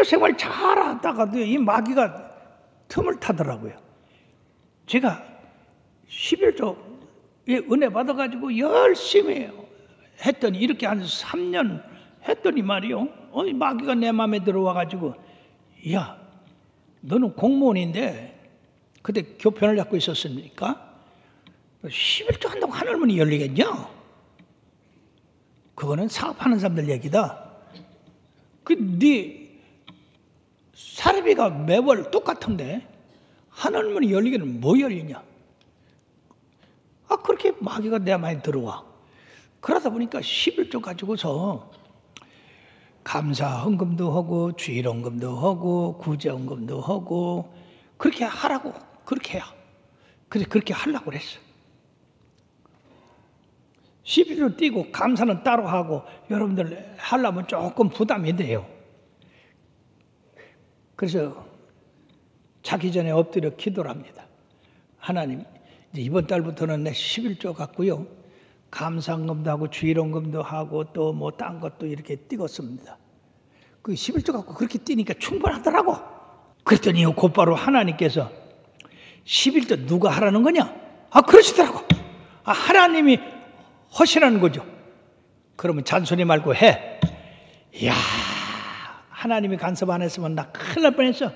11조 생활 잘하다가도 이 마귀가 틈을 타더라고요. 제가 11조에 은혜 받아가지고 열심히 했더니 이렇게 한 3년 했더니 말이요, 마귀가 내 마음에 들어와가지고, 야, 너는 공무원인데 그때 교편을 잡고 있었으니까 11조 한다고 하늘문이 열리겠냐? 그거는 사업하는 사람들 얘기다. 네 사례비가 매월 똑같은데 하늘문이 열리기는 뭐 열리냐? 그렇게 마귀가 내 마음에 들어와. 그러다 보니까 11조 가지고서 감사 헌금도 하고 주일헌금도 하고 구제헌금도 하고 그렇게 하라고, 그렇게 해요. 그렇게 하려고 그랬어. 11조 띄고 감사는 따로 하고 여러분들 하려면 조금 부담이 돼요. 그래서 자기 전에 엎드려 기도를 합니다. 하나님, 이제 이번 달부터는 내 11조 갖고요, 감사헌금도 하고 주일헌금도 하고 또 뭐 딴 것도 이렇게 띄웠습니다. 그 11조 갖고 그렇게 띄니까 충분하더라고. 그랬더니 곧바로 하나님께서 11조 누가 하라는 거냐? 그러시더라고. 하나님이 하시라는 거죠. 그러면 잔소리 말고 해. 이야, 하나님이 간섭 안 했으면 나 큰일 날 뻔했어.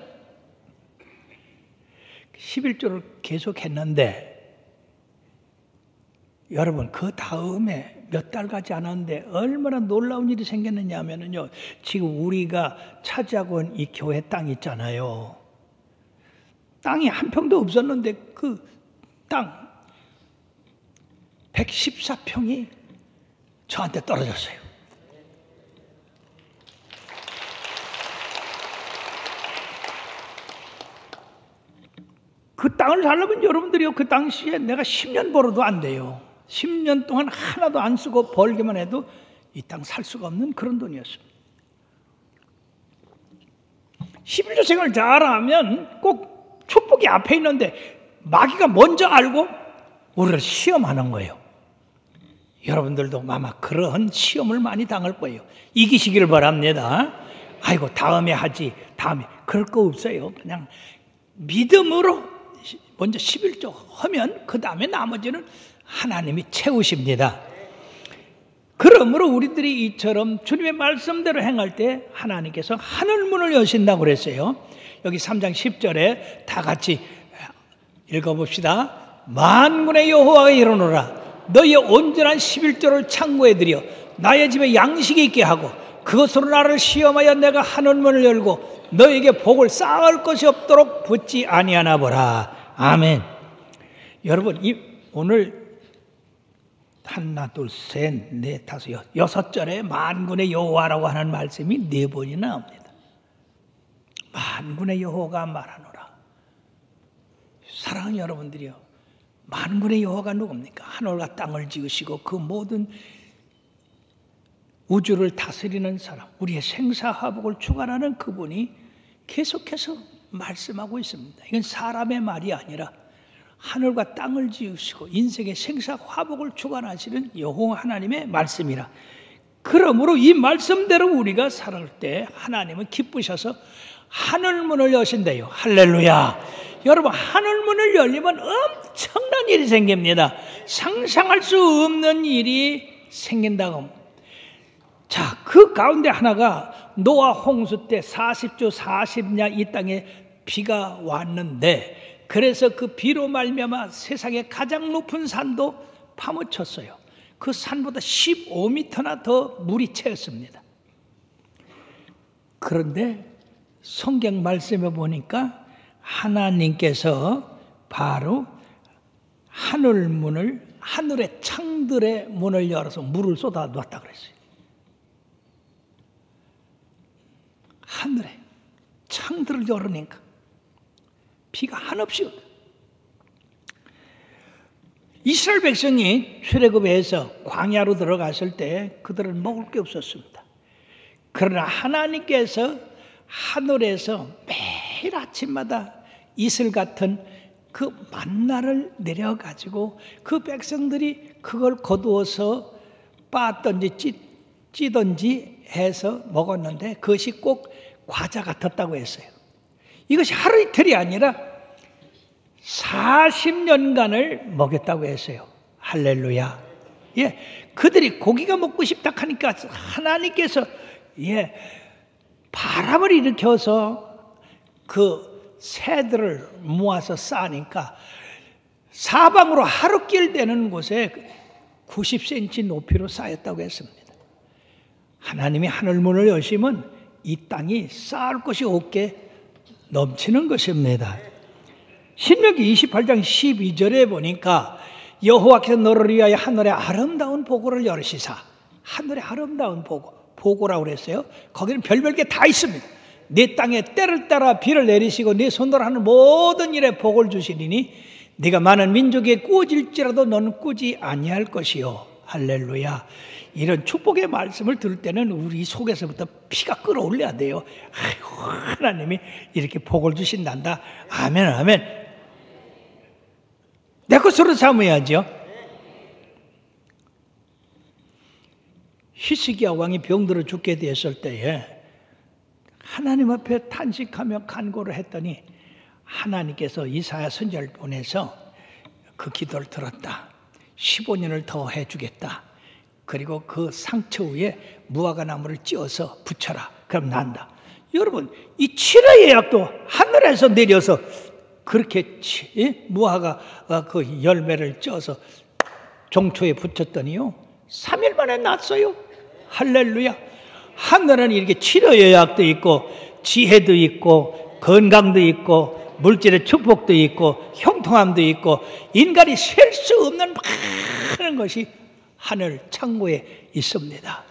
11조를 계속 했는데 여러분, 그 다음에 몇 달 가지 않았는데 얼마나 놀라운 일이 생겼느냐 하면요, 지금 우리가 차지하고 있는 이 교회 땅 있잖아요. 땅이 한 평도 없었는데 그 땅 114평이 저한테 떨어졌어요. 그 땅을 살려면 여러분들이요, 그 당시에 내가 10년 벌어도 안 돼요. 10년 동안 하나도 안 쓰고 벌기만 해도 이 땅 살 수가 없는 그런 돈이었습니다. 11조 생활 잘하면 꼭 축복이 앞에 있는데 마귀가 먼저 알고 우리를 시험하는 거예요. 여러분들도 아마 그런 시험을 많이 당할 거예요. 이기시기를 바랍니다. 아이고, 다음에 하지, 다음에. 그럴 거 없어요. 그냥 믿음으로 먼저 11조 하면 그 다음에 나머지는 하나님이 채우십니다. 그러므로 우리들이 이처럼 주님의 말씀대로 행할 때 하나님께서 하늘문을 여신다고 그랬어요. 여기 3장 10절에 다 같이 읽어봅시다. 만군의 여호와가 이르노라, 너희의 온전한 11조를 창고에 들여 나의 집에 양식이 있게 하고 그것으로 나를 시험하여 내가 하늘문을 열고 너에게 복을 쌓을 것이 없도록 붙지 아니하나 보라. 아멘. 여러분, 오늘 하나, 둘, 셋, 넷, 다섯, 여섯 절에 만군의 여호와라고 하는 말씀이 4번이나 나옵니다. 만군의 여호와가 말하노라. 사랑하는 여러분들이요, 만군의 여호와가 누굽니까? 하늘과 땅을 지으시고 그 모든 우주를 다스리는 사람, 우리의 생사화복을 주관하는 그분이 계속해서 말씀하고 있습니다. 이건 사람의 말이 아니라 하늘과 땅을 지으시고 인생의 생사화복을 주관하시는 여호와 하나님의 말씀이라. 그러므로 이 말씀대로 우리가 살을 때 하나님은 기쁘셔서 하늘문을 여신대요. 할렐루야. 여러분, 하늘문을 열리면 엄청난 일이 생깁니다. 상상할 수 없는 일이 생긴다고. 자, 그 가운데 하나가 노아 홍수 때 40주 40년 이 땅에 비가 왔는데, 그래서 그 비로 말미암아 세상의 가장 높은 산도 파묻혔어요. 그 산보다 15m나 더 물이 채였습니다. 그런데 성경 말씀에 보니까 하나님께서 바로 하늘문을, 하늘의 창들의 문을 열어서 물을 쏟아 놓았다 그랬어요. 하늘에 창들을 열으니까 비가 한없이. 이스라엘 백성이 출애굽에서 광야로 들어갔을 때 그들은 먹을 게 없었습니다. 그러나 하나님께서 하늘에서 매일 아침마다 이슬 같은 그 만나를 내려가지고 그 백성들이 그걸 거두어서 빻든지 찌든지 해서 먹었는데 그것이 꼭 과자 같았다고 했어요. 이것이 하루 이틀이 아니라 40년간을 먹였다고 했어요. 할렐루야. 예, 그들이 고기가 먹고 싶다 하니까 하나님께서 바람을 일으켜서 그 새들을 모아서 싸니까 사방으로 하루길 되는 곳에 90cm 높이로 쌓였다고 했습니다. 하나님이 하늘문을 여시면 이 땅이 쌓을 것이 없게 넘치는 것입니다. 신명기 28장 12절에 보니까 여호와께서 너를 위하여 하늘의 아름다운 보고를 열으시사, 하늘의 아름다운 보고라고 그랬어요. 거기는 별별 게 다 있습니다. 네 땅에 때를 따라 비를 내리시고 네 손으로 하는 모든 일에 복을 주시리니 네가 많은 민족에 꾸어질지라도 너는 꾸지 아니할 것이요. 할렐루야. 이런 축복의 말씀을 들을 때는 우리 속에서부터 피가 끓어올려야 돼요. 아이고, 하나님이 이렇게 복을 주신단다. 아멘, 아멘. 내 것으로 삼아야죠. 히스기야 왕이 병들어 죽게 되었을 때에 하나님 앞에 탄식하며 간구를 했더니 하나님께서 이사야 선지자를 보내서 그 기도를 들었다. 15년을 더 해주겠다. 그리고 그 상처 위에 무화과 나무를 찧어서 붙여라. 그럼 난다. 여러분, 이 치료의 약도 하늘에서 내려서 그렇게 무화과 그 열매를 쪄서 종초에 붙였더니요 3일 만에 났어요. 할렐루야. 하늘은 이렇게 치료의 약도 있고 지혜도 있고 건강도 있고 물질의 축복도 있고 형통함도 있고 인간이 셀 수 없는 많은 것이 하늘 창고에 있습니다.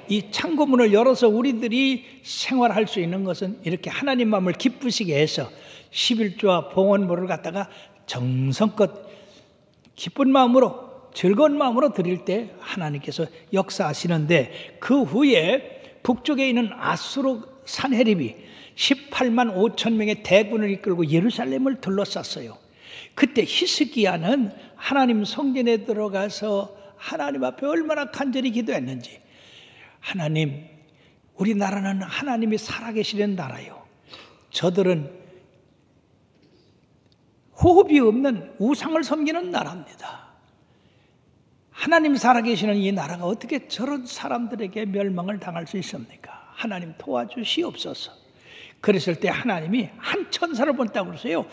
이 창고문을 열어서 우리들이 생활할 수 있는 것은 이렇게 하나님 마음을 기쁘시게 해서 11조와 봉헌물을 갖다가 정성껏 기쁜 마음으로 즐거운 마음으로 드릴 때 하나님께서 역사하시는데, 그 후에 북쪽에 있는 아수르 산헤립이 18만 5천 명의 대군을 이끌고 예루살렘을 둘러쌌어요. 그때 히스기야는 하나님 성전에 들어가서 하나님 앞에 얼마나 간절히 기도했는지, 하나님, 우리나라는 하나님이 살아계시는 나라요. 저들은 호흡이 없는 우상을 섬기는 나라입니다. 하나님 살아계시는 이 나라가 어떻게 저런 사람들에게 멸망을 당할 수 있습니까? 하나님 도와주시옵소서. 그랬을 때 하나님이 한 천사를 보냈다고 그러세요.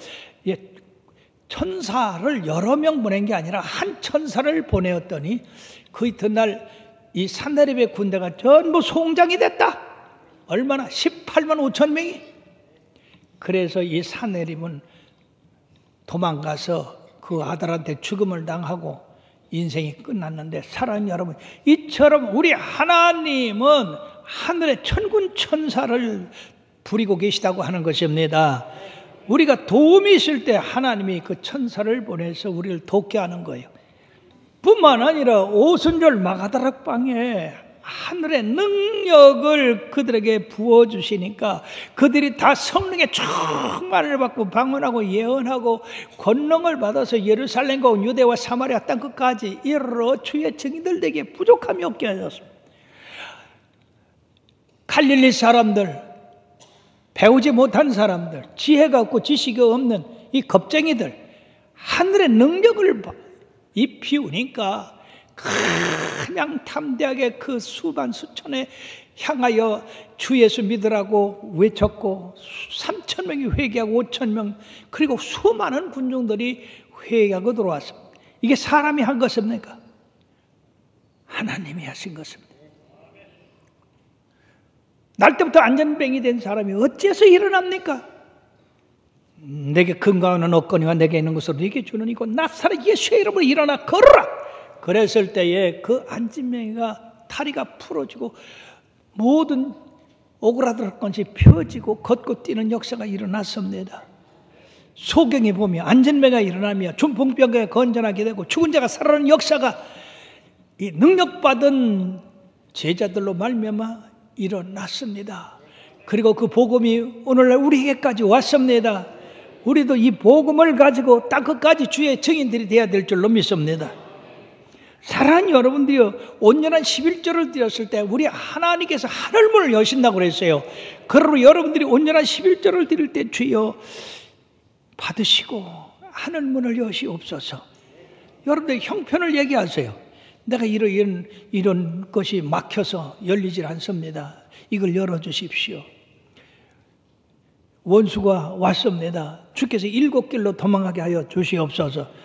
천사를 여러 명 보낸 게 아니라 한 천사를 보내었더니 그 이튿날 이 산헤립의 군대가 전부 송장이 됐다. 얼마나? 18만 5천 명이. 그래서 이 산헤립은 도망가서 그 아들한테 죽음을 당하고 인생이 끝났는데, 사랑하는 여러분, 이처럼 우리 하나님은 하늘의 천군 천사를 부리고 계시다고 하는 것입니다. 우리가 도움이 있을 때 하나님이 그 천사를 보내서 우리를 돕게 하는 거예요. 뿐만 아니라 오순절 마가다락 방에 하늘의 능력을 그들에게 부어주시니까 그들이 다 성령의 충만을 받고 방언하고 예언하고 권능을 받아서 예루살렘과 유대와 사마리아 땅 끝까지 이르러 주의 증인들 되게 부족함이 없게 하셨습니다. 갈릴리 사람들, 배우지 못한 사람들, 지혜가 없고 지식이 없는 이 겁쟁이들, 하늘의 능력을 입히우니까 그냥 담대하게 그 수만 수천에 향하여 주 예수 믿으라고 외쳤고 3천 명이 회개하고 5천 명, 그리고 수많은 군중들이 회개하고 들어왔습니다. 이게 사람이 한 것입니까? 하나님이 하신 것입니다. 날 때부터 안전뱅이 된 사람이 어째서 일어납니까? 내게 근거는 없거니와 내게 있는 것으로 네게 주는 이고 나사렛 예수의 이름으로 일어나 걸어라. 그랬을 때에 그 안진뱅이가 다리가 풀어지고 모든 오그라들 것이 펴지고 걷고 뛰는 역사가 일어났습니다. 소경에 보면 안진뱅이가 일어나며 중풍병에 건전하게 되고 죽은 자가 살아나는 역사가 이 능력받은 제자들로 말미암아 일어났습니다. 그리고 그 복음이 오늘날 우리에게까지 왔습니다. 우리도 이 복음을 가지고 땅 끝까지 주의 증인들이 되어야 될 줄로 믿습니다. 사랑하는 여러분들이요, 온전한 11조를 드렸을 때 우리 하나님께서 하늘문을 여신다고 그랬어요. 그러므로 여러분들이 온전한 11조를 드릴 때 주여 받으시고 하늘문을 여시옵소서. 여러분들 형편을 얘기하세요. 내가 이런 것이 막혀서 열리질 않습니다. 이걸 열어주십시오. 원수가 왔습니다. 주께서 7길로 도망가게 하여 주시옵소서.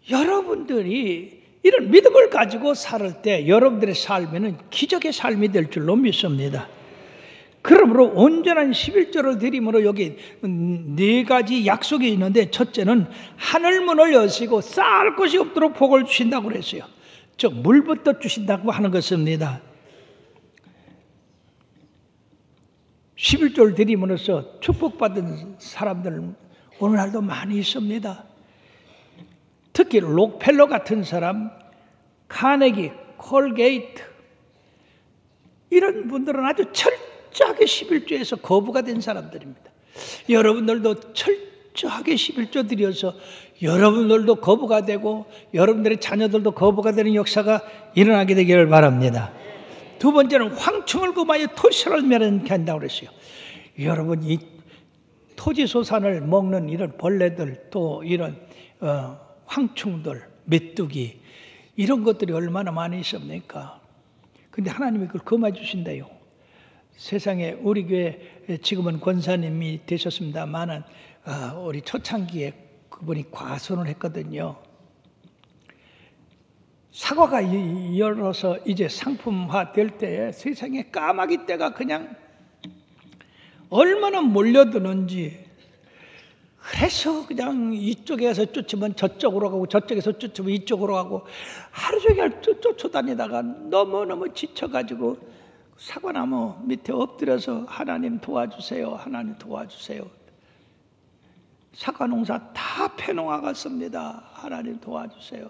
여러분들이 이런 믿음을 가지고 살 때 여러분들의 삶에는 기적의 삶이 될 줄로 믿습니다. 그러므로 온전한 11조를 드림으로 여기 4가지 약속이 있는데, 첫째는 하늘문을 여시고 쌓을 것이 없도록 복을 주신다고 그랬어요. 즉 물부터 주신다고 하는 것입니다. 11조를 드림으로써 축복받은 사람들은 오늘날도 많이 있습니다. 특히 록펠러 같은 사람, 카네기, 콜게이트, 이런 분들은 아주 철저하게 11조에서 거부가 된 사람들입니다. 여러분들도 철저하게 11조 드려서 여러분들도 거부가 되고 여러분들의 자녀들도 거부가 되는 역사가 일어나게 되기를 바랍니다. 두 번째는 황충을 금하여 토시를 멸하게 한다고 그랬어요. 여러분, 이 토지소산을 먹는 이런 벌레들, 또 이런 황충들, 메뚜기, 이런 것들이 얼마나 많이 있습니까? 근데 하나님이 그걸 금해 주신대요. 세상에 우리 교회 지금은 권사님이 되셨습니다만은 우리 초창기에 그분이 과선을 했거든요. 사과가 열어서 이제 상품화 될 때에 세상에 까마귀 떼가 그냥 얼마나 몰려드는지, 그래서 그냥 이쪽에서 쫓으면 저쪽으로 가고 저쪽에서 쫓으면 이쪽으로 가고 하루 종일 쫓아다니다가 너무너무 지쳐가지고 사과나무 밑에 엎드려서 하나님 도와주세요, 하나님 도와주세요. 사과 농사 다 패놓아갔습니다. 하나님 도와주세요.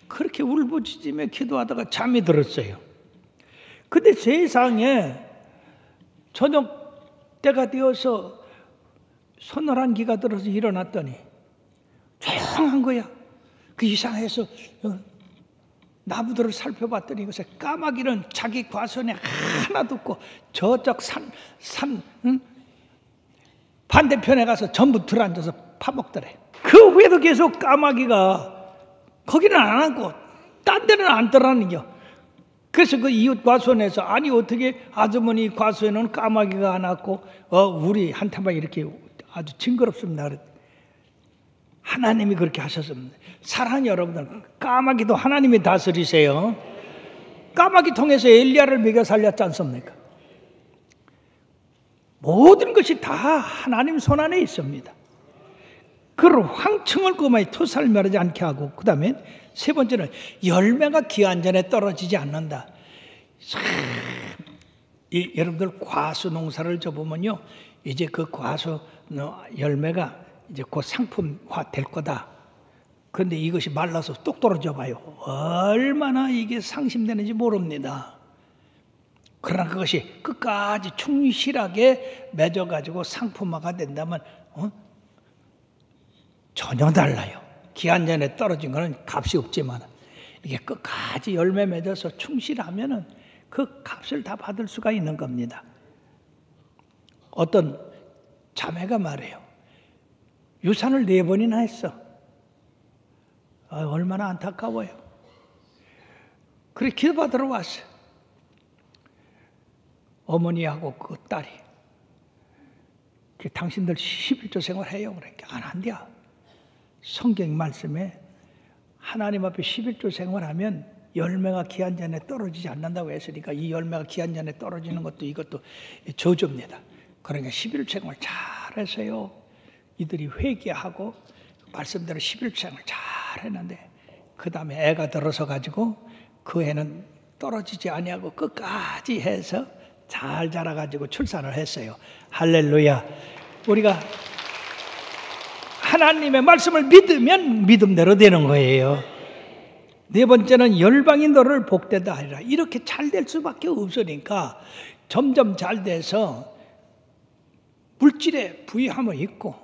그렇게 울부짖으며 기도하다가 잠이 들었어요. 근데 세상에 저녁 때가 되어서 서늘한 기가 들어서 일어났더니 조용한 거야. 그 이상해서 나무들을 살펴봤더니 이것에 까마귀는 자기 과선에 하나도 없고 저쪽 산 반대편에 가서 전부 들어앉아서 파먹더래. 그 후에도 계속 까마귀가 거기는 안 앉고 딴 데는 앉더라는 겨. 그래서 그 이웃 과수원에서 아니 어떻게 아주머니 과수원에는 까마귀가 안 앉고 우리 한테만 이렇게 아주 징그럽습니다. 하나님이 그렇게 하셨습니다. 사랑하는 여러분들, 까마귀도 하나님이 다스리세요. 까마귀 통해서 엘리야를 먹여 살렸지 않습니까? 모든 것이 다 하나님 손안에 있습니다. 그리고 황충을 금하여 토사를 멸하지 않게 하고, 그 다음에 세 번째는 열매가 기한 전에 떨어지지 않는다. 여러분들 과수 농사를 접으면요, 이제 그 과수 열매가 이제 곧 상품화 될 거다. 그런데 이것이 말라서 뚝 떨어져 봐요. 얼마나 이게 상심되는지 모릅니다. 그러나 그것이 끝까지 충실하게 맺어가지고 상품화가 된다면 전혀 달라요. 기한 전에 떨어진 거는 값이 없지만 이게 끝까지 열매 맺어서 충실하면은 그 값을 다 받을 수가 있는 겁니다. 어떤 자매가 말해요. 유산을 4번이나 했어. 얼마나 안타까워요. 그래 기도받으러 왔어. 어머니하고 그 딸이 당신들 11조 생활해요. 그러니까 안 한대요. 성경 말씀에 하나님 앞에 11조 생활하면 열매가 기한 전에 떨어지지 않는다고 했으니까 이 열매가 기한 전에 떨어지는 것도 이것도 저주입니다. 그러니까 11조 생활 잘하세요. 이들이 회개하고 말씀대로 11조 생활 잘했는데 그 다음에 애가 들어서 가지고 그 애는 떨어지지 아니하고 끝까지 해서 잘 자라가지고 출산을 했어요. 할렐루야. 우리가 하나님의 말씀을 믿으면 믿음대로 되는 거예요. 네 번째는 열방이 너를 복되다 하리라. 이렇게 잘 될 수밖에 없으니까 점점 잘 돼서 물질에 부유함이 있고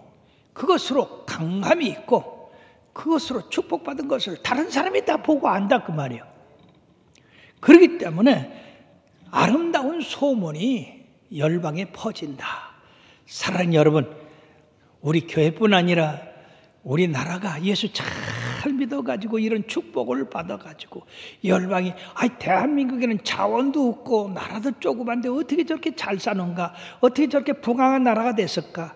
그것으로 강함이 있고 그것으로 축복받은 것을 다른 사람이 다 보고 안다 그 말이에요. 그렇기 때문에 아름다운 소문이 열방에 퍼진다. 사랑하는 여러분, 우리 교회뿐 아니라 우리나라가 예수 잘 믿어가지고 이런 축복을 받아가지고 열방이 대한민국에는 자원도 없고 나라도 조그만데 어떻게 저렇게 잘 사는가, 어떻게 저렇게 부강한 나라가 됐을까.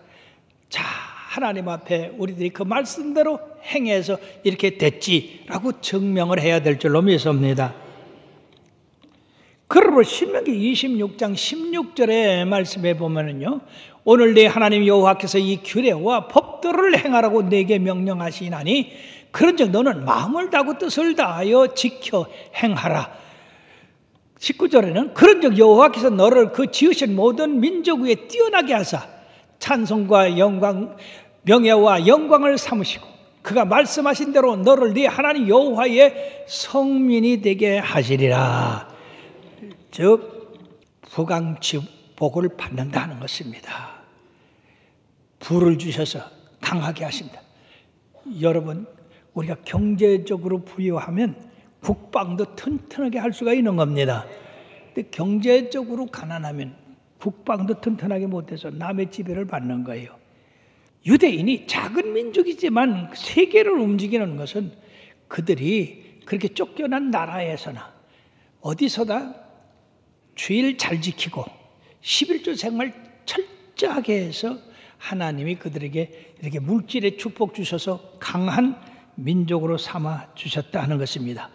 자, 하나님 앞에 우리들이 그 말씀대로 행해서 이렇게 됐지라고 증명을 해야 될 줄로 믿습니다. 그러므로 신명기 26장 16절의 말씀에 보면은요, 오늘 내 하나님 여호와께서 이 규례와 법도를 행하라고 내게 명령하시나니 그런즉 너는 마음을 다하고 뜻을 다하여 지켜 행하라. 19절에는 그런즉 여호와께서 너를 그 지으신 모든 민족 위에 뛰어나게 하사 찬송과 영광, 명예와 영광을 삼으시고 그가 말씀하신 대로 너를 네 하나님 여호와의 성민이 되게 하시리라. 즉 부강축복을 받는다는 것입니다. 부를 주셔서 강하게 하신다. 여러분, 우리가 경제적으로 부유하면 국방도 튼튼하게 할 수가 있는 겁니다. 근데 경제적으로 가난하면 국방도 튼튼하게 못해서 남의 지배를 받는 거예요. 유대인이 작은 민족이지만 세계를 움직이는 것은 그들이 그렇게 쫓겨난 나라에서나 어디서나 주일 잘 지키고 11조 생활 철저하게 해서 하나님이 그들에게 이렇게 물질의 축복 주셔서 강한 민족으로 삼아 주셨다는 것입니다.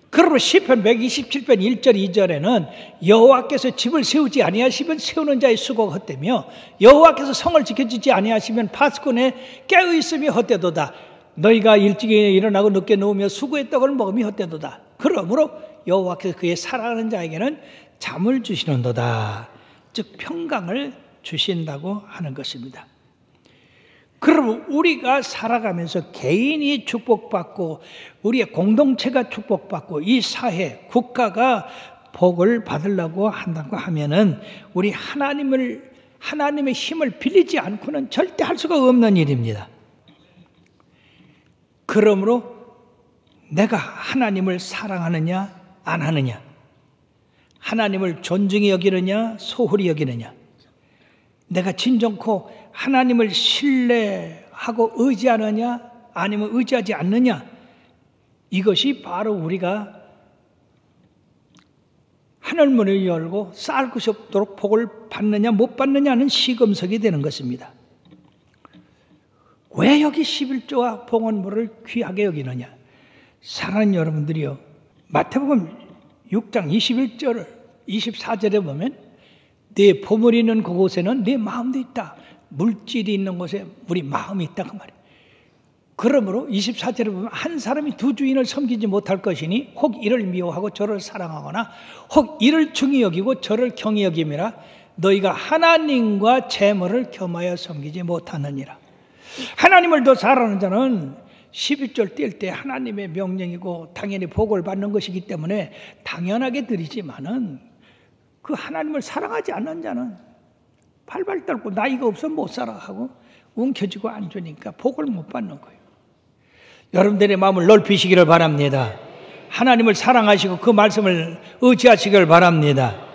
그러므로 시편 127편 1절 2절에는 여호와께서 집을 세우지 아니하시면 세우는 자의 수고가 헛되며 여호와께서 성을 지켜주지 아니하시면 파수꾼의 깨어있음이 헛되도다. 너희가 일찍 일어나고 늦게 누우며 수고의 떡을 먹음이 헛되도다. 그러므로 여호와께서 그의 사랑하는 자에게는 잠을 주시는도다. 즉 평강을 주신다고 하는 것입니다. 그러면 우리가 살아가면서 개인이 축복받고 우리의 공동체가 축복받고 이 사회, 국가가 복을 받으려고 한다고 하면은 우리 하나님의 힘을 빌리지 않고는 절대 할 수가 없는 일입니다. 그러므로 내가 하나님을 사랑하느냐 안 하느냐, 하나님을 존중히 여기느냐 소홀히 여기느냐, 내가 진정코 하나님을 신뢰하고 의지하느냐 아니면 의지하지 않느냐, 이것이 바로 우리가 하늘문을 열고 쌓을 것이 없도록 복을 받느냐 못 받느냐는 시금석이 되는 것입니다. 왜 여기 11조와 봉헌물을 귀하게 여기느냐? 사랑하는 여러분들이요, 마태복음 6장 21절 24절에 보면 네 보물이 있는 그곳에는 네 마음도 있다. 물질이 있는 곳에 우리 마음이 있다 그 말이에요. 그러므로 24절에 보면 한 사람이 두 주인을 섬기지 못할 것이니 혹 이를 미워하고 저를 사랑하거나 혹 이를 중히 여기고 저를 경히 여김이라. 너희가 하나님과 재물을 겸하여 섬기지 못하느니라. 하나님을 더 사랑하는 자는 11절 뛸 때 하나님의 명령이고 당연히 복을 받는 것이기 때문에 당연하게 드리지만은 그 하나님을 사랑하지 않는 자는 발발 떨고 나이가 없으면 못 살아 하고 움켜쥐고 안 주니까 복을 못 받는 거예요. 여러분들의 마음을 넓히시기를 바랍니다. 하나님을 사랑하시고 그 말씀을 의지하시기를 바랍니다.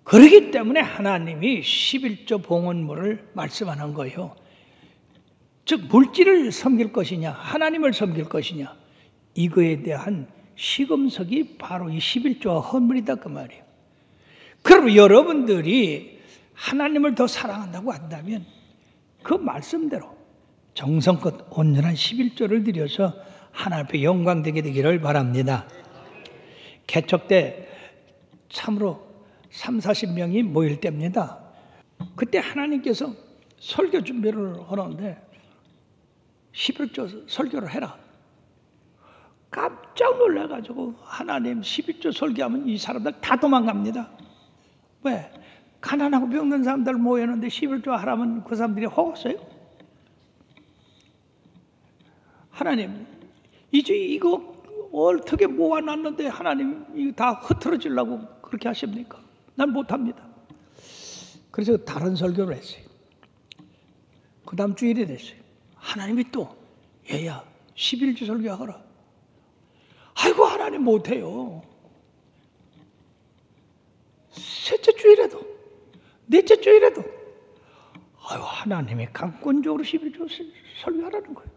그렇기 때문에 하나님이 11조 봉헌물을 말씀하는 거예요. 즉 물질을 섬길 것이냐 하나님을 섬길 것이냐, 이거에 대한 시금석이 바로 이 11조와 헌물이다 그 말이에요. 그럼 여러분들이 하나님을 더 사랑한다고 한다면 그 말씀대로 정성껏 온전한 11조를 드려서 하나님 앞에 영광되게 되기를 바랍니다. 개척 때 참으로 30-40명이 모일 때입니다. 그때 하나님께서 설교 준비를 하는데 11조 설교를 해라. 깜짝 놀라가지고 하나님 11조 설교하면 이 사람들 다 도망갑니다. 왜? 가난하고 병든 사람들 모였는데 11조 하라면 그 사람들이 호었어요. 하나님 이제 이거 어떻게 모아놨는데 하나님 이거 다 흐트러지려고 그렇게 하십니까? 난 못합니다. 그래서 다른 설교를 했어요. 그 다음 주일이 됐어요. 하나님이 또 얘야 11주 설교하라. 아이고 하나님 못해요. 셋째 주일에도 넷째 주일에도 아유 하나님이 강권적으로 11주 설교하라는 거예요.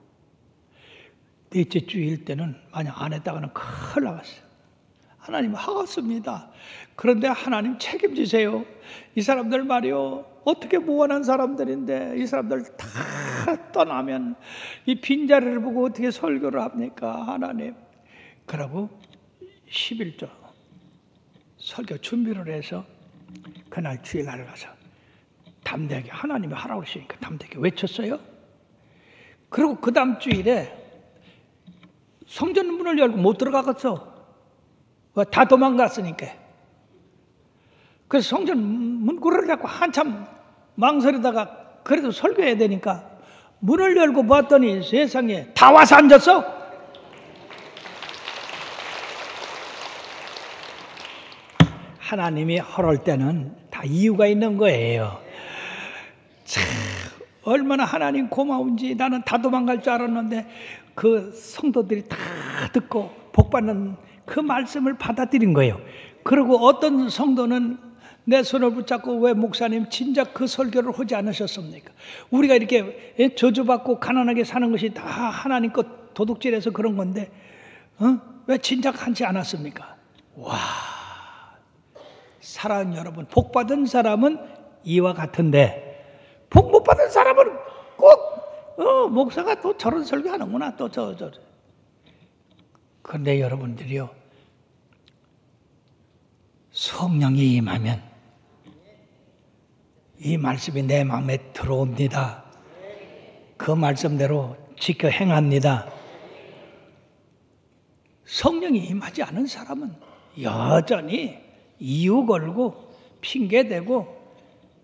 넷째 주일 때는 만약 안 했다가는 큰일 나갔어요. 하나님 하겠습니다. 그런데 하나님 책임지세요. 이 사람들 말이요 어떻게 무관한 사람들인데 이 사람들 다 떠나면 이 빈자리를 보고 어떻게 설교를 합니까 하나님. 그러고 11조 설교 준비를 해서 그날 주일날 가서 담대하게 하나님이 하라고 그러시니까 담대하게 외쳤어요. 그리고 그 다음 주일에 성전 문을 열고 못 들어가겠어. 다 도망갔으니까. 그래서 성전 문구를 잡고 한참 망설이다가 그래도 설교해야 되니까 문을 열고 봤더니 세상에 다 와서 앉았어. 하나님이 허럴 때는 다 이유가 있는 거예요. 참 얼마나 하나님 고마운지. 나는 다 도망갈 줄 알았는데 그 성도들이 다 듣고 복받는 그 말씀을 받아들인 거예요. 그리고 어떤 성도는 내 손을 붙잡고 왜 목사님 진작 그 설교를 하지 않으셨습니까? 우리가 이렇게 저주받고 가난하게 사는 것이 다 하나님 것 도둑질해서 그런 건데 왜 진작 하지 않았습니까? 와, 사랑하는 여러분, 복받은 사람은 이와 같은데 복 못 받은 사람은 꼭 목사가 또 저런 설교하는구나 또 저. 그런데 여러분들이요 성령이 임하면 이 말씀이 내 마음에 들어옵니다. 그 말씀대로 지켜 행합니다. 성령이 임하지 않은 사람은 여전히 이유 걸고 핑계대고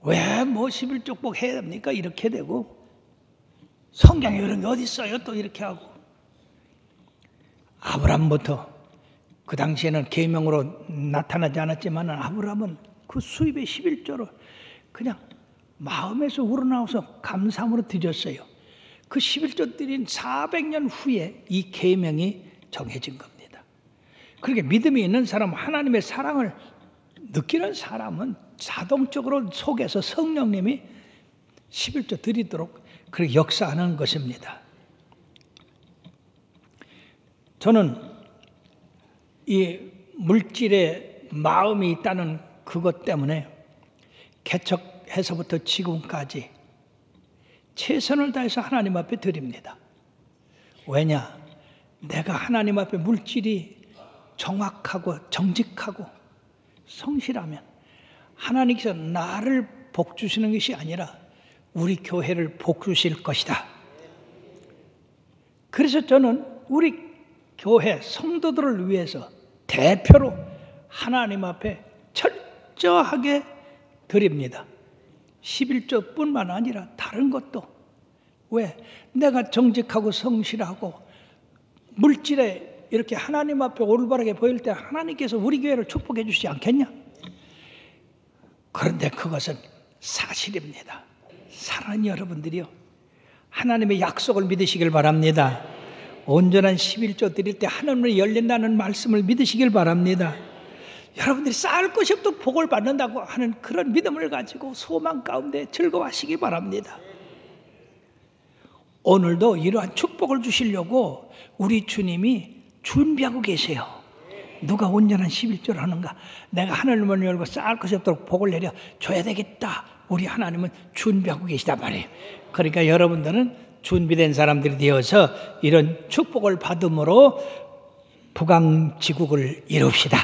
왜 뭐 11족복 해야 됩니까? 이렇게 되고 성경에 이런 게 어디 있어요? 또 이렇게 하고 아브라함부터 그 당시에는 계명으로 나타나지 않았지만 아브라함은 그 수입의 11조로 그냥 마음에서 우러나와서 감사함으로 드렸어요. 그 11조 드린 400년 후에 이 계명이 정해진 겁니다. 그렇게 믿음이 있는 사람, 하나님의 사랑을 느끼는 사람은 자동적으로 속에서 성령님이 11조 드리도록 그렇게 역사하는 것입니다. 저는 이 물질에 마음이 있다는 그것 때문에 개척해서부터 지금까지 최선을 다해서 하나님 앞에 드립니다. 왜냐? 내가 하나님 앞에 물질이 정확하고 정직하고 성실하면 하나님께서 나를 복 주시는 것이 아니라 우리 교회를 복 주실 것이다. 그래서 저는 우리 교회 성도들을 위해서 대표로 하나님 앞에 철저하게 드립니다. 11조뿐만 아니라 다른 것도. 왜? 내가 정직하고 성실하고 물질에 이렇게 하나님 앞에 올바르게 보일 때 하나님께서 우리 교회를 축복해 주시지 않겠냐? 그런데 그것은 사실입니다. 사랑하는 여러분들이요, 하나님의 약속을 믿으시길 바랍니다. 온전한 11조 드릴 때 하늘문이 열린다는 말씀을 믿으시길 바랍니다. 여러분들이 쌓을 것이 없도록 복을 받는다고 하는 그런 믿음을 가지고 소망 가운데 즐거워하시기 바랍니다. 오늘도 이러한 축복을 주시려고 우리 주님이 준비하고 계세요. 누가 온전한 11조를 하는가? 내가 하늘문을 열고 쌓을 것이 없도록 복을 내려 줘야 되겠다. 우리 하나님은 준비하고 계시단 말이에요. 그러니까 여러분들은 준비된 사람들이 되어서 이런 축복을 받음으로 북왕지국을 이룹시다.